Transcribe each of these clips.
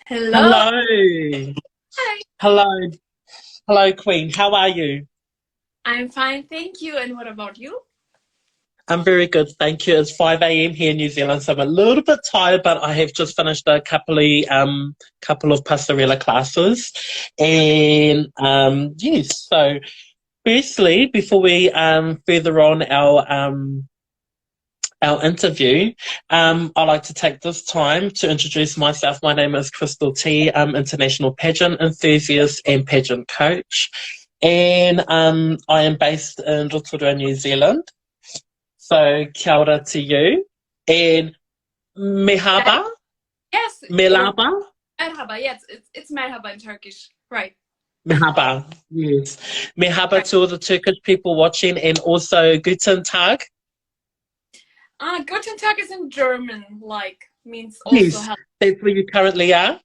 Hello. Hello. Hi. Hello. Hello, Queen. How are you? I'm fine, thank you. And what about you? I'm very good, thank you. It's 5 a.m. here in New Zealand, so I'm a little bit tired, but I have just finished a couple of pastorela classes. And yes, so firstly, before we further on our interview, I'd like to take this time to introduce myself. My name is Crystal T. I'm international pageant enthusiast and pageant coach. And I am based in Rotorua, New Zealand. So kia ora to you. And Uh, mehaba, yes, melaba, merhaba. Yes, it's merhaba in Turkish. Right. mehaba. Yes. Mehaba Right. to all the Turkish people watching, and also guten Tag. Guten Tag is in German, like means also Yes, help. that's where you currently are.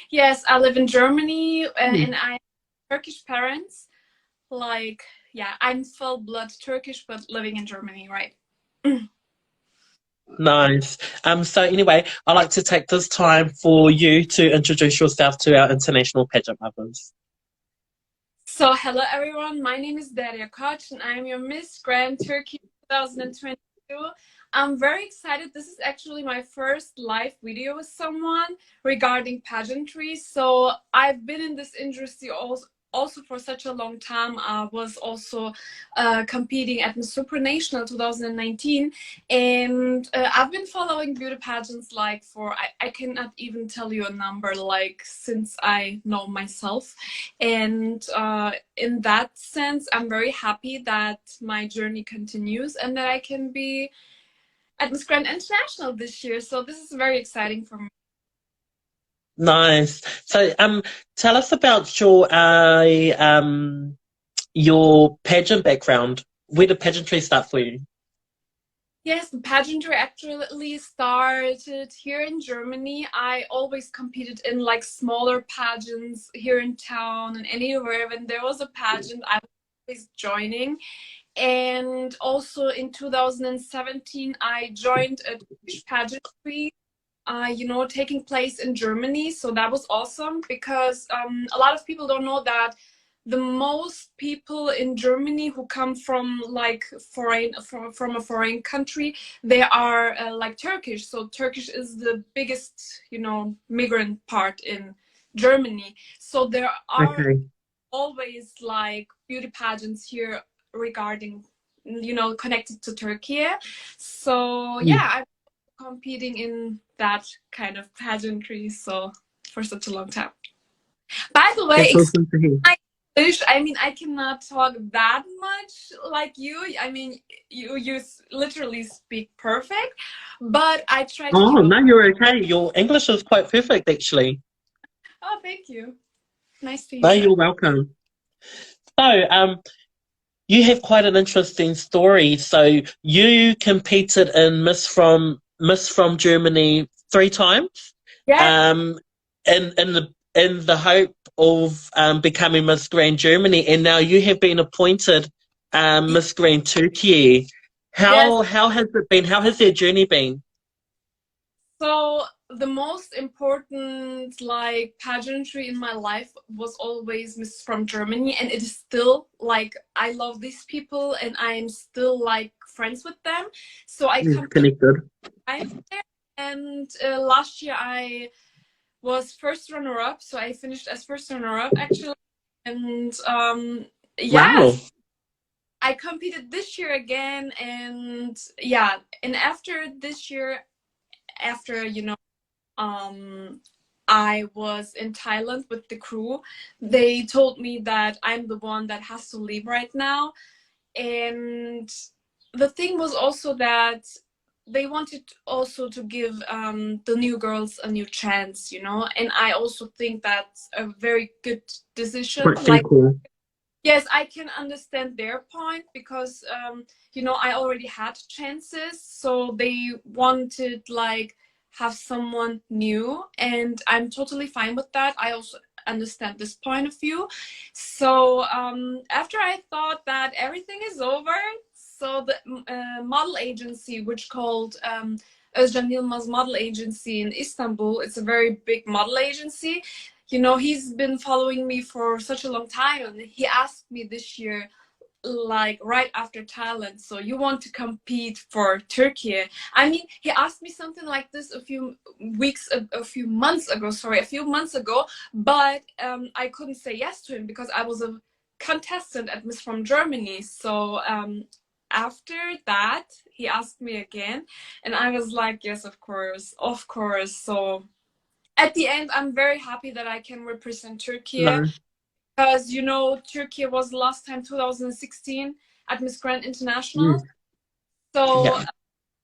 Yes, I live in Germany Hmm. and I have Turkish parents. Like, yeah, I'm full blood Turkish, but living in Germany, right? Nice. So anyway, I'd like to take this time for you to introduce yourself to our international pageant lovers. So, hello everyone. My name is Deria Koc, and I'm your Miss Grand Türkiye 2022. I'm very excited. This is actually my first live video with someone regarding pageantry. So, I've been in this industry also for such a long time. I was also competing at Miss Supranational 2019, and I've been following beauty pageants like for I cannot even tell you a number, like since I know myself. And in that sense, I'm very happy that my journey continues and that I can be at Miss Grand International this year. So this is very exciting for me. Nice. So tell us about your pageant background. Where did pageantry start for you? Yes, the pageantry actually started here in Germany. I always competed in like smaller pageants here in town and anywhere. When there was a pageant, I was always joining. And also in 2017, I joined a Turkish pageantry, taking place in Germany. So that was awesome because a lot of people don't know that the most people in Germany who come from like from a foreign country, they are like Turkish. So Turkish is the biggest, migrant part in Germany. So there are Okay. always like beauty pageants here regarding connected to Turkey. So Mm. yeah, I'm competing in that kind of pageantry so for such a long time. By the way, That's excuse awesome to hear. my English. I mean, I cannot talk that much like you. I mean, you literally speak perfect, but I try to Oh, keep up. no, you're okay. Your English is quite perfect, actually. Oh, thank you. Nice to No, hear you're that. welcome. So, you have quite an interesting story. So, you competed in Miss from Germany 3 times, Yeah. um, in the hope of becoming Miss Grand Germany, and now you have been appointed Miss Grand Türkiye. Yes. How has it been? How has their journey been? So the most important like pageantry in my life was always Miss from Germany, and it is still like I love these people and I am still like friends with them. So I Yes, compete connected. times there, and last year I was first runner up. So I finished as first runner up actually, and Wow. yes, I competed this year again, and yeah, and after this year, after um, I was in Thailand with the crew. They told me that I'm the one that has to leave right now. And the thing was also that they wanted also to give the new girls a new chance, and I also think that's a very good decision. Quite Like, thankful. yes, I can understand their point because, I already had chances. So they wanted like have someone new, and I'm totally fine with that. I also understand this point of view. So after I thought that everything is over, So the model agency, which called Özcan Yılmaz Model Agency in Istanbul, it's a very big model agency. You know, he's been following me for such a long time, and he asked me this year, like right after Thailand, so you want to compete for Turkey? I mean, he asked me something like this a few months ago, but I couldn't say yes to him because I was a contestant at Miss from Germany. So after that, he asked me again, and I was like, yes, of course, of course. So at the end, I'm very happy that I can represent Turkey, No. because you know Turkey was last time 2016 at Miss Grand International. Yes. So Yeah.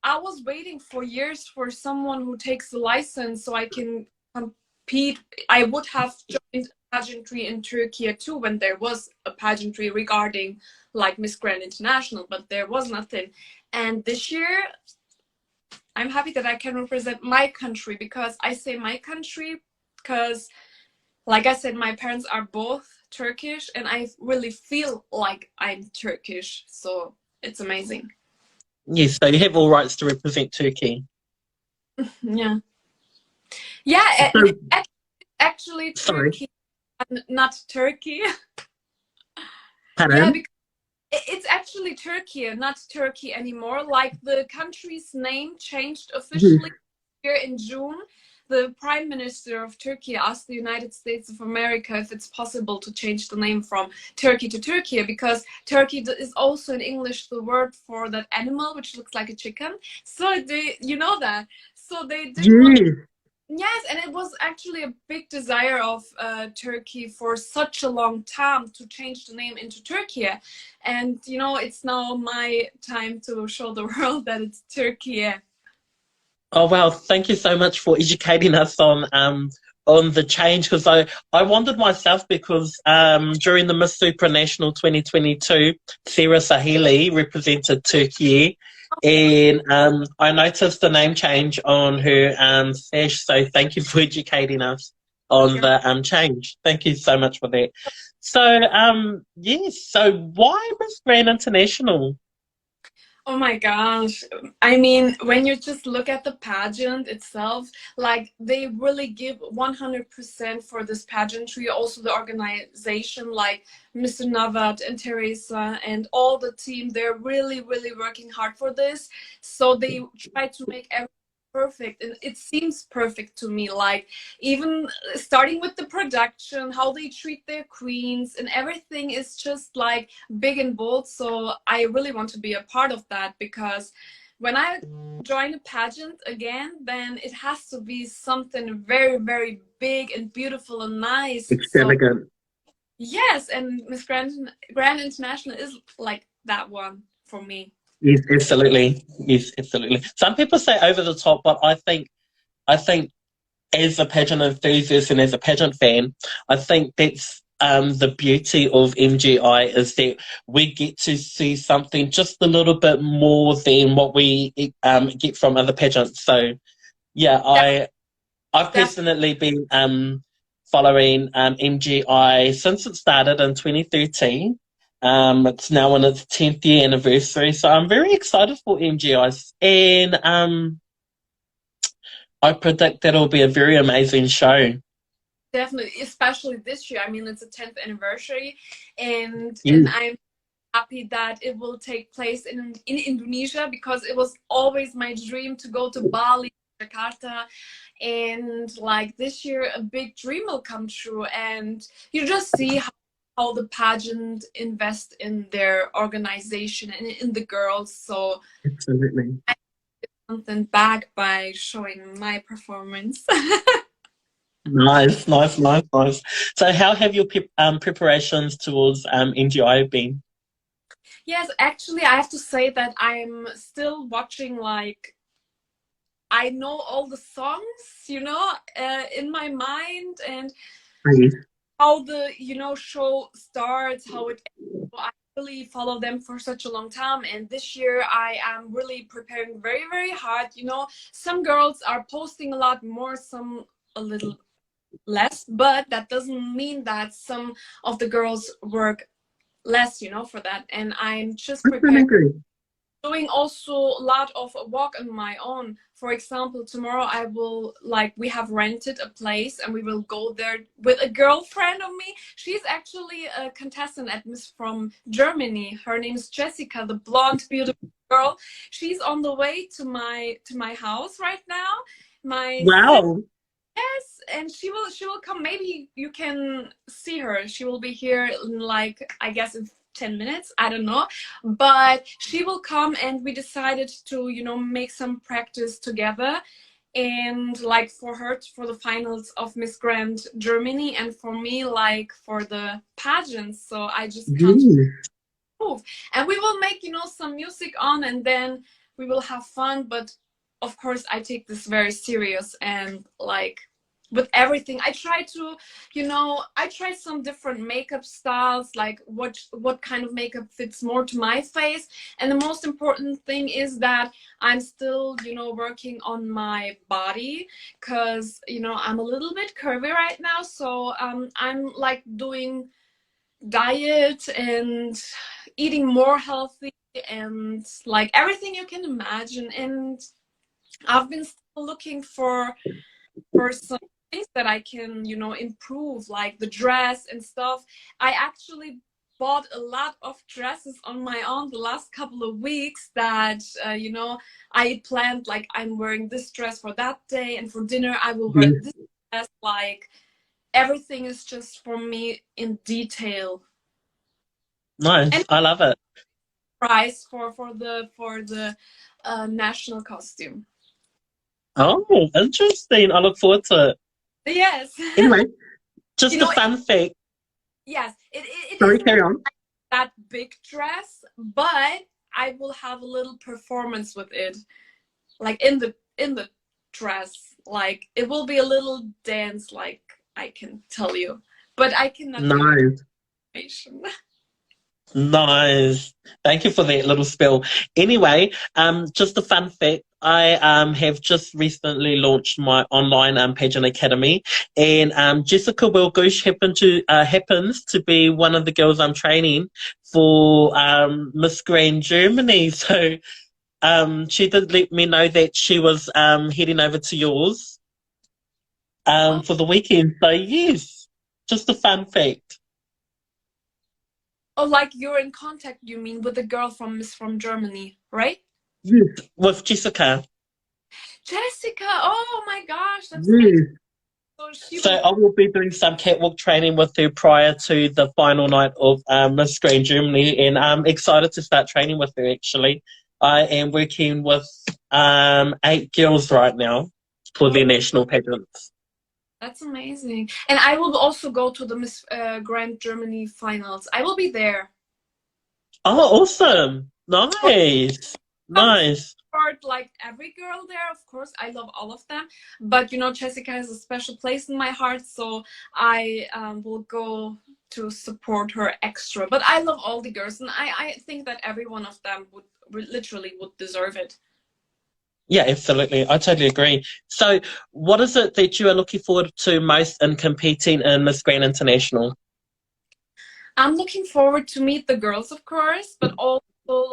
I was waiting for years for someone who takes the license so I can compete. I would have joined pageantry in Turkey too when there was a pageantry regarding like Miss Grand International, but there was nothing. And this year I'm happy that I can represent my country, because I say my country because, like I said, my parents are both Turkish and I really feel like I'm Turkish. So it's amazing. Yes, so you have all rights to represent Turkey. Yeah. Yeah, So, actually sorry, Turkey, not Turkey. Yeah, pardon? because it's actually Turkey, not Turkey anymore. Like the country's name changed officially here in June. The Prime Minister of Turkey asked the United States of America if it's possible to change the name from Turkey to Turkey, because Turkey is also in English the word for that animal which looks like a chicken. So they, you know that. So they didn't want. Yes. Yes, and it was actually a big desire of Turkey for such a long time to change the name into Turkey. And, you know, it's now my time to show the world that it's Turkey. Oh wow, thank you so much for educating us on the change, because I wondered myself because during the Miss Supranational 2022, Sarah Sahili represented Turkey, and I noticed the name change on her sash. So thank you for educating us on the change. Thank you so much for that. So yes, so why Miss Grand International? Oh my gosh. I mean, when you just look at the pageant itself, like they really give 100% for this pageantry. Also, the organization, like Mr. Navad and Teresa and all the team, they're really, really working hard for this. So they try to make everything perfect, and it seems perfect to me. Like even starting with the production, how they treat their queens, and everything is just like big and bold. So I really want to be a part of that, because when I join a pageant again, then it has to be something very, very big and beautiful and nice. So Extravagant. yes, and Miss Grand International is like that one for me. Yes, absolutely. Yes, absolutely. Some people say over the top, but I think as a pageant enthusiast and as a pageant fan, I think that's the beauty of MGI, is that we get to see something just a little bit more than what we get from other pageants. So yeah, That, I've that personally been following MGI since it started in 2013. It's now on its 10th year anniversary, so I'm very excited for MGI, and I predict that it'll be a very amazing show. definitely, especially this year. I mean, it's a 10th anniversary, and Yes, I'm happy that it will take place in Indonesia, because it was always my dream to go to Bali, Jakarta, and like this year a big dream will come true. And you just see how the pageant invest in their organization and in the girls. So absolutely. I get something back by showing my performance. Nice, nice, nice, nice. So, how have your preparations towards NGI been? Yes, actually, I have to say that I'm still watching, like, I know all the songs, you know, in my mind, and Yes, how the, you know, show starts, how it ends. So I really follow them for such a long time, and this year I am really preparing very, very hard. You know, some girls are posting a lot more, some a little less, but that doesn't mean that some of the girls work less, you know, for that. And I'm just I preparing agree. doing also a lot of walk on my own. For example, tomorrow I will like we have rented a place and we will go there with a girlfriend of me. She's actually a contestant at Miss from Germany. Her name is Jessica, the blonde, beautiful girl. She's on the way to my house right now. My Wow. Yes, and she will come. Maybe you can see her. She will be here in like I guess in 10 minutes. I don't know. But she will come and we decided to, make some practice together and like for her for the finals of Miss Grand Germany and for me like for the pageants. So I just can't Yes. move. And we will make, some music on and then we will have fun. But of course, I take this very serious and like with everything. I try to, I try some different makeup styles, like what kind of makeup fits more to my face. And the most important thing is that I'm still, working on my body because, I'm a little bit curvy right now. So I'm like doing diet and eating more healthy and like everything you can imagine. And I've been still looking for some things that I can, improve, like the dress and stuff. I actually bought a lot of dresses on my own the last couple of weeks that, I planned like I'm wearing this dress for that day and for dinner I will wear Yes. this dress. Like everything is just for me in detail. Nice. And I love it. price for the national costume. Oh, interesting. I look forward to it. Yes. Anyway, you just a know, fun fact. yes, it Sorry, isn't carry on. that big dress, but I will have a little performance with it, like in the dress. Like it will be a little dance, like I can tell you, but I cannot give you Nice. information. Nice. Thank you for that little spill. Anyway, just a fun fact. I have just recently launched my online pageant academy, and Jessica Wilgush happens to be one of the girls I'm training for Miss Grand Germany. So she did let me know that she was heading over to yours Oh, for the weekend. So yes, just a fun fact. oh, like you're in contact, you mean, with the girl from Miss from Germany, right? Yes. With Jessica. Jessica. Oh my gosh, that's amazing. Yes. So she So will. I will be doing some catwalk training with her prior to the final night of Miss Grand Germany, and I'm excited to start training with her. Actually, I am working with 8 girls right now for Oh, their national pageants. that's amazing. And I will also go to the Miss Grand Germany finals. I will be there. Oh, awesome! Of Nice, course, nice. support like every girl there, of course. I love all of them. But Jessica has a special place in my heart, so I will go to support her extra. But I love all the girls, and I think that every one of them would literally would deserve it. Yeah, absolutely. I totally agree. So, what is it that you are looking forward to most in competing in Miss Grand International? I'm looking forward to meet the girls, of course, but also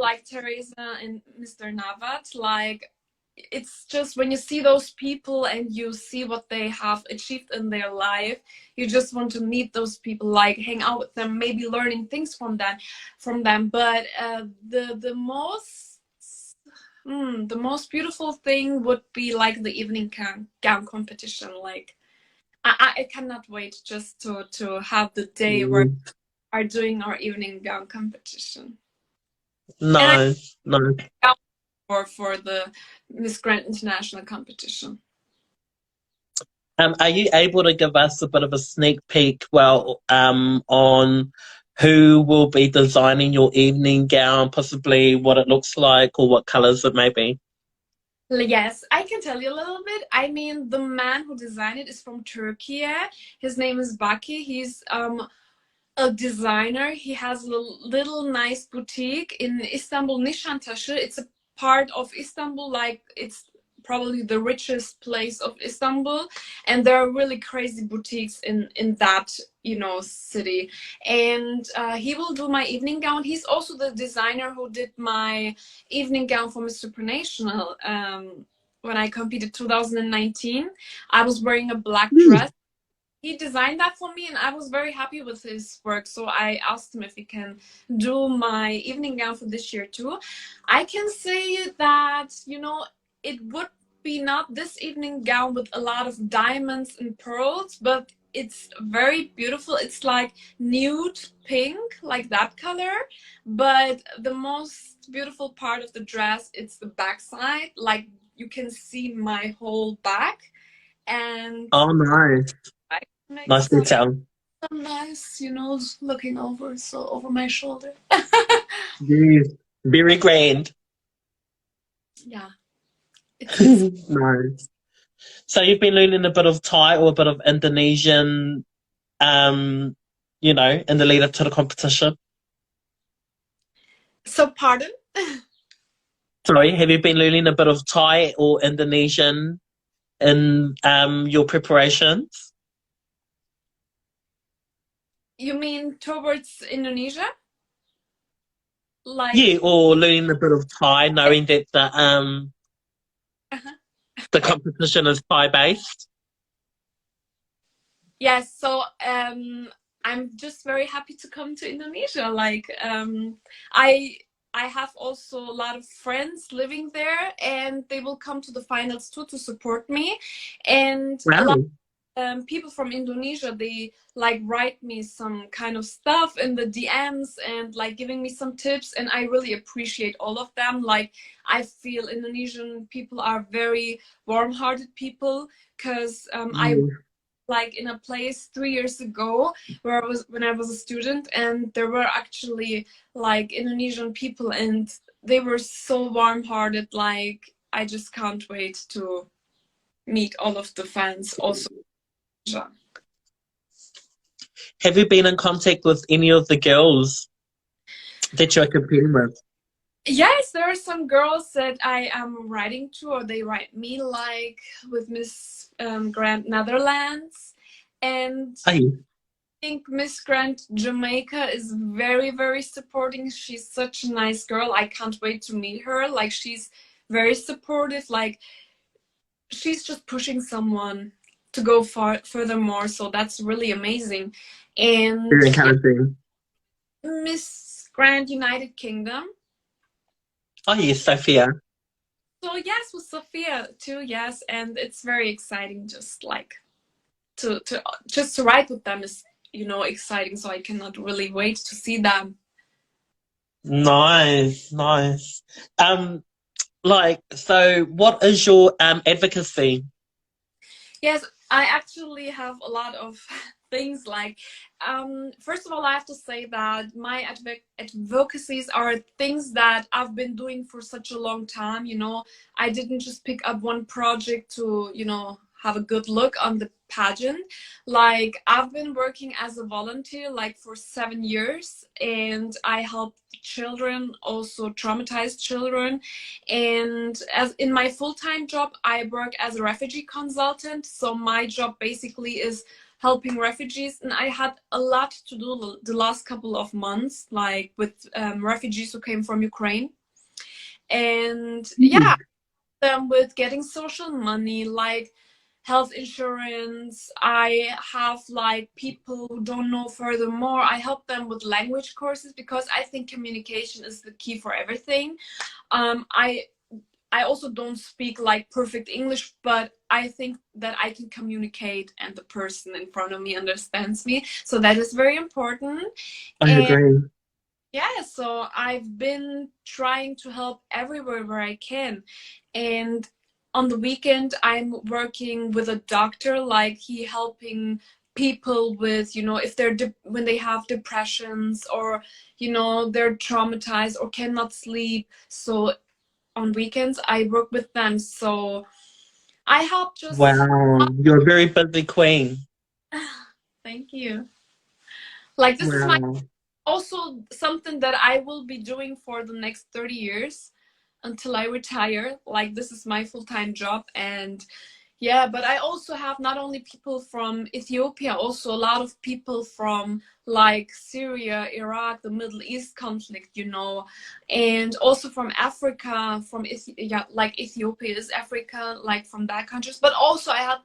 like Teresa and Mr. Navat. Like, it's just when you see those people and you see what they have achieved in their life, you just want to meet those people, like hang out with them, maybe learning things from them. But the most beautiful thing would be like the evening gown competition. Like, I cannot wait just to have the day where Mm, are doing our evening gown competition. And I nice, nice. got for the Miss Grand International competition. Are you able to give us a bit of a sneak peek, well, on who will be designing your evening gown, possibly what it looks like or what colors it may be? Yes, I can tell you a little bit. I mean, the man who designed it is from Turkey. His name is Baki. He's a designer. He has a little nice boutique in Istanbul, Nişantaşı. It's a part of Istanbul, like it's probably the richest place of Istanbul, and there are really crazy boutiques in that, you know, city. And he will do my evening gown. He's also the designer who did my evening gown for Mr. International. When I competed 2019, I was wearing a black dress. He designed that for me, and I was very happy with his work. So I asked him if he can do my evening gown for this year too. I can say that, you know, it would be not this evening gown with a lot of diamonds and pearls, but it's very beautiful. It's like nude pink, like that color. But the most beautiful part of the dress, it's the back side. Like you can see my whole back. And Oh, nice. I make Nice detail. some nice, you know, looking over, so over my shoulder. Yes. Very grand. Yeah, it fits. Nice. So you've been learning a bit of Thai or a bit of Indonesian, you know, in the lead up to the competition. So, pardon? Sorry, have you been learning a bit of Thai or Indonesian in your preparations? You mean towards Indonesia? Like, Yeah, or learning a bit of Thai, knowing that uh-huh. the competition is Thai based. Yes, so I'm just very happy to come to Indonesia. Like, I I have also a lot of friends living there, and they will come to the finals too to support me. And a lot Wow. people from Indonesia, they like write me some kind of stuff in the DMs and like giving me some tips, and I really appreciate all of them. Like I feel Indonesian people are very warm-hearted people because I Mm. like in a place 3 years ago where I was when I was a student, and there were actually like Indonesian people, and they were so warm-hearted. Like I just can't wait to meet all of the fans also. Have you been in contact with any of the girls that you're competing with? Yes, there are some girls that I am writing to, or they write me, like with Miss Grand Netherlands. And Are you? I think Miss Grand Jamaica is very, very supporting. She's such a nice girl. I can't wait to meet her. Like, she's very supportive. Like, she's just pushing someone to go far furthermore. So that's really amazing. And Very yeah, encouraging. Miss Grand United Kingdom. Oh yes, Sophia. So yes, with Sophia too, yes, and it's very exciting. Just like to just to write with them is, you know, exciting. So I cannot really wait to see them. Nice, nice. Like, so what is your advocacy? Yes, I actually have a lot of things. Like, first of all, I have to say that my advocacies are things that I've been doing for such a long time. You know, I didn't just pick up one project to, you know, have a good look on the pageant. Like, I've been working as a volunteer like for 7 years, and I help children, also traumatized children. And as in my full-time job, I work as a refugee consultant. So my job basically is helping refugees, and I had a lot to do the last couple of months, like with refugees who came from Ukraine. And yeah, Mm. them with getting social money, like health insurance. I have like people who don't know furthermore. I help them with language courses because I think communication is the key for everything. Um, I I also don't speak like perfect English, but I think that I can communicate and the person in front of me understands me. So that is very important. I And agree. yeah, so I've been trying to help everywhere where I can. And on the weekend, I'm working with a doctor, like he helping people with, you know, if they're when they have depressions, or, you know, they're traumatized or cannot sleep. So on weekends, I work with them. So I help just, Wow, you're a very busy queen. thank you. Like, this is my Wow. also something that I will be doing for the next 30 years. until I retire. Like, this is my full-time job. And yeah, but I also have not only people from Ethiopia, also a lot of people from like Syria, Iraq, the Middle East conflict, you know, and also from Africa, from yeah, like Ethiopia is Africa, like from that countries. But also I had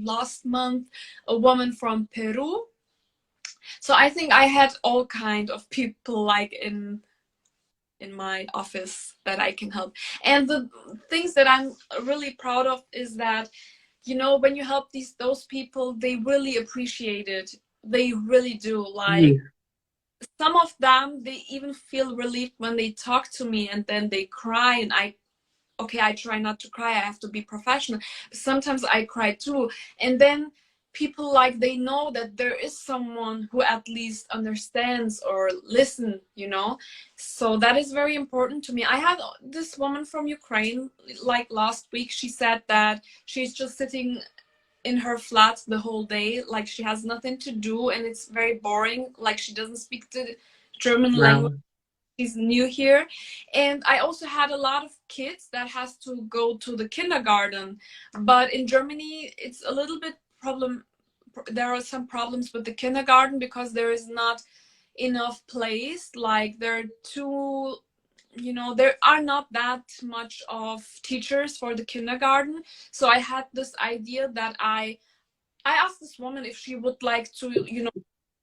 last month a woman from Peru. So I think I had all kind of people like in my office that I can help. And the things that I'm really proud of is that, you know, when you help those people, they really appreciate it. They really do. Like, Yes. some of them, they even feel relieved when they talk to me, and then they cry, and okay, I try not to cry. I have to be professional. But sometimes I cry too. And then people, like, they know that there is someone who at least understands or listen, you know? So that is very important to me. I had this woman from Ukraine, like last week. She said that she's just sitting in her flat the whole day. Like, she has nothing to do and it's very boring. Like, she doesn't speak the German language. Wow. She's new here. And I also had a lot of kids that has to go to the kindergarten, but in Germany it's a little bit problem. There are some problems with the kindergarten because there is not enough place. Like, there are too, you know, there are not that much of teachers for the kindergarten. So I had this idea that I asked this woman if she would like to, you know,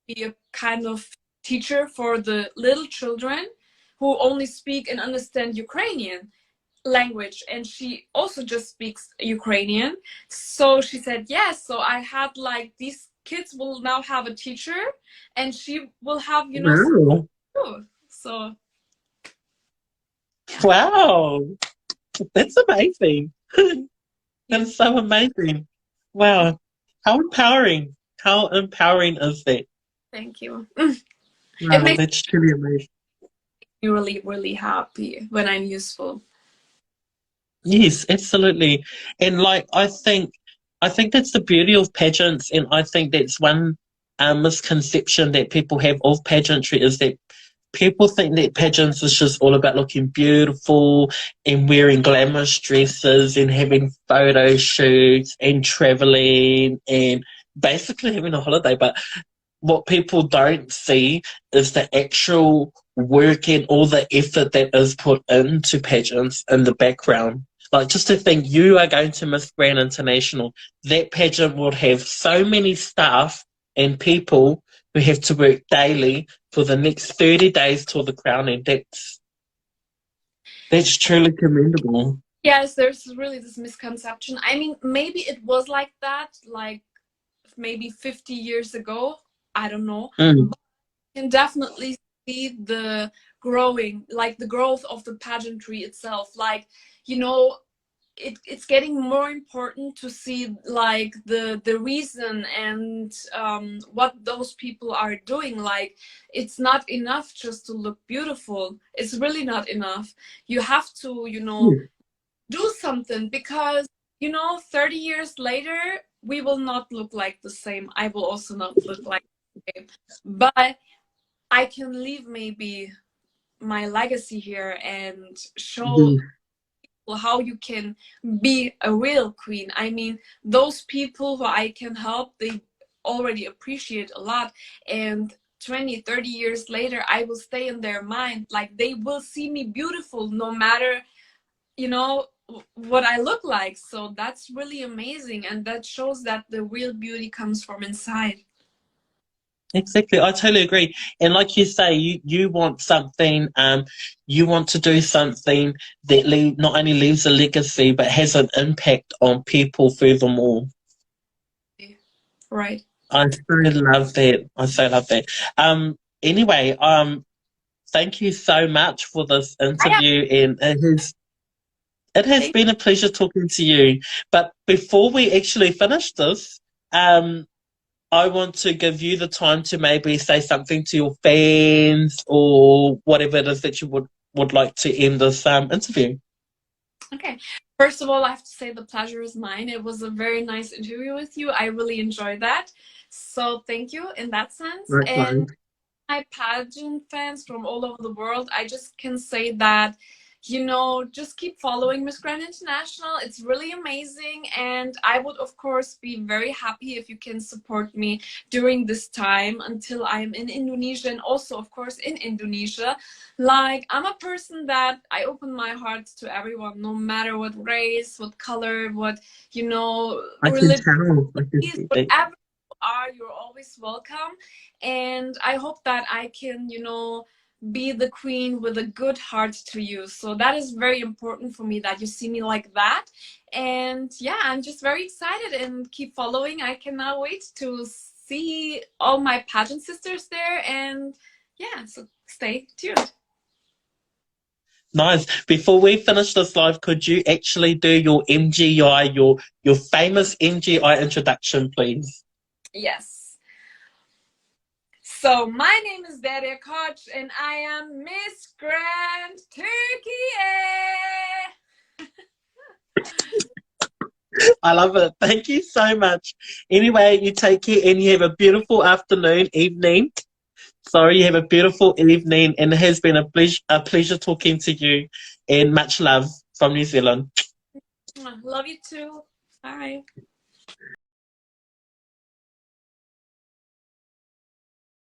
be a kind of teacher for the little children who only speak and understand Ukrainian language. And she also just speaks Ukrainian. So she said yes. So I had, like, these kids will now have a teacher, and she will have, you know, Wow. too. So yeah. Wow. That's amazing. You, That's so amazing. Wow. How empowering. How empowering is that? thank you. It Wow, makes that's truly amazing. me really, really happy when I'm useful. Yes, absolutely. And like I think that's the beauty of pageants, and I think that's one misconception that people have of pageantry is that people think that pageants is just all about looking beautiful and wearing glamorous dresses and having photo shoots and traveling and basically having a holiday. But what people don't see is the actual work and all the effort that is put into pageants in the background. Like, just to think you are going to Miss Grand International, that pageant would have so many staff and people who have to work daily for the next 30 days till the crowning. That's truly commendable. Yes, there's really this misconception. I mean, maybe it was like that, like maybe 50 years ago. I don't know. Mm. Can definitely see the growing, like the growth of the pageantry itself. Like, you know, it's getting more important to see, like, the reason and what those people are doing. Like, it's not enough just to look beautiful. It's really not enough. You have to, you know, Yes. do something, because, you know, 30 years later we will not look like the same. I will also not look like the same. But I can leave maybe my legacy here and show Yes. how you can be a real queen. I mean, those people who I can help, they already appreciate a lot. And 20, 30 years later, I will stay in their mind. Like, they will see me beautiful no matter, you know, what I look like. So that's really amazing. And that shows that the real beauty comes from inside. Exactly, I totally agree. And like you say, you want something, you want to do something that not only leaves a legacy but has an impact on people furthermore. Right. I so love that. I so love that. Anyway, thank you so much for this I have interview, and it has faith. been a pleasure talking to you. But before we actually finish this, um, I want to give you the time to maybe say something to your fans or whatever it is that you would like to end this interview. Okay. First of all, I have to say the pleasure is mine. It was a very nice interview with you. I really enjoyed that. So thank you in that sense. And Likewise. my pageant fans from all over the world, I just can say that, just keep following Miss Grand International. It's really amazing. And I would, of course, be very happy if you can support me during this time until I'm in Indonesia, and also, of course, in Indonesia. Like, I'm a person that I open my heart to everyone, no matter what race, what color, what, I can religion, tell. I can see that. whatever you are, you're always welcome. And I hope that I can, be the queen with a good heart to you. So that is very important for me, that you see me like that. And yeah, I'm just very excited and keep following. I cannot wait to see all my pageant sisters there. And yeah, so stay tuned. Nice. Before we finish this live, could you actually do your MGI, your famous MGI introduction, please? Yes. So my name is Deria Koc and I am Miss Grand Türkiye. I love it. Thank you so much. Anyway, you take care and you have a beautiful afternoon, evening. Sorry, you have a beautiful evening, and it has been a pleasure talking to you, and much love from New Zealand. Love you too. Bye.